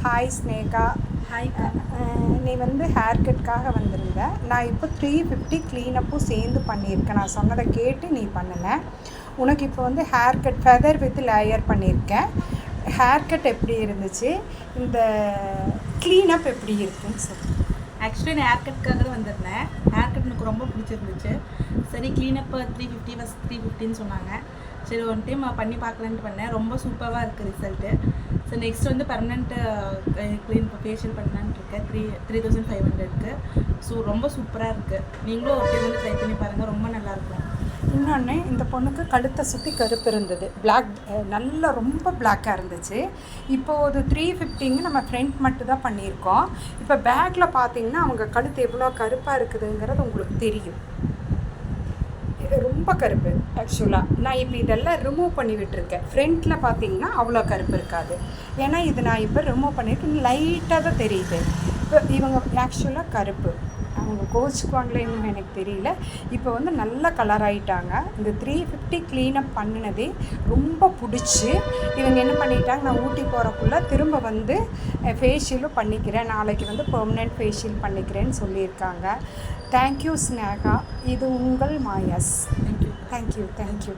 Hi Sneha. Hi. நீ வந்து hair கட்காக வந்திருந்த. நான் இப்போ 350 க்ளீனப்பும் சேர்ந்து பண்ணியிருக்கேன். நான் சொன்னதை கேட்டு நீ பண்ணினேன். உனக்கு இப்போ வந்து hair cut feather with layer பண்ணியிருக்கேன். ஹேர் கட் எப்படி இருந்துச்சு, இந்த க்ளீனப் எப்படி இருக்குன்னு சொல்லு. ஆக்சுவலி நான் ஹேர் கட்காக தான் வந்திருந்தேன். ஹேர் கட் எனக்கு ரொம்ப பிடிச்சிருந்துச்சு. சரி க்ளீனப்பு 350 ஃபஸ்ட் 350ன்னு சொன்னாங்க. சரி ஒன் டைம் பண்ணி பார்க்கலான்ட்டு பண்ணேன். ரொம்ப சூப்பராக இருக்குது ரிசல்ட்டு. ஸோ நெக்ஸ்ட் வந்து பர்மனெண்ட்டு க்ளீன் ஃபேஷியல் பண்ணலான்ட்டு இருக்கேன். 3500க்கு. ஸோ ரொம்ப சூப்பராக இருக்குது. நீங்களும் ஒரு டைம் வந்து ட்ரை பண்ணி பாருங்கள், ரொம்ப நல்லாயிருக்கும். இன்னொன்று, இந்த பொண்ணுக்கு கழுத்தை சுற்றி கருப்பு இருந்தது, பிளாக், நல்லா ரொம்ப பிளாக்காக இருந்துச்சு. இப்போது ஒரு 350ங்க நம்ம ஃப்ரண்ட் மட்டும் தான் பண்ணியிருக்கோம். இப்போ பேக்கில் பார்த்தீங்கன்னா அவங்க கழுத்து எவ்வளோ கருப்பாக இருக்குதுங்கிறது உங்களுக்கு தெரியும். ரொம்ப கருப்பு. ஆக்சுவலாக நான் இப்போ இதெல்லாம் ரிமூவ் பண்ணி விட்டுருக்கேன். ஃப்ரண்ட்டில் பார்த்தீங்கன்னா அவ்வளோ கருப்பு இருக்காது. ஏன்னா இது நான் இப்போ ரிமூவ் பண்ணிவிட்டு லைட்டாக தான் தெரியுது. இப்போ இவங்க ஆக்சுவலாக கருப்பு, அவங்க கோச்சுக்குவாங்களே இன்னும் எனக்கு தெரியல. இப்போ வந்து நல்ல கலர் ஆகிட்டாங்க. இந்த 350 க்ளீனப் பண்ணினதே ரொம்ப பிடிச்சி இவங்க என்ன பண்ணிட்டாங்க, நான் ஊட்டி போகிறக்குள்ளே திரும்ப வந்து ஃபேஷியலும் பண்ணிக்கிறேன், நாளைக்கு வந்து பெர்மனெண்ட் ஃபேஷியல் பண்ணிக்கிறேன்னு சொல்லியிருக்காங்க. தேங்க்யூ ஸ்னேகா. இது உங்கள் மாயாஸ். தேங்க்யூ. தேங்க்யூ.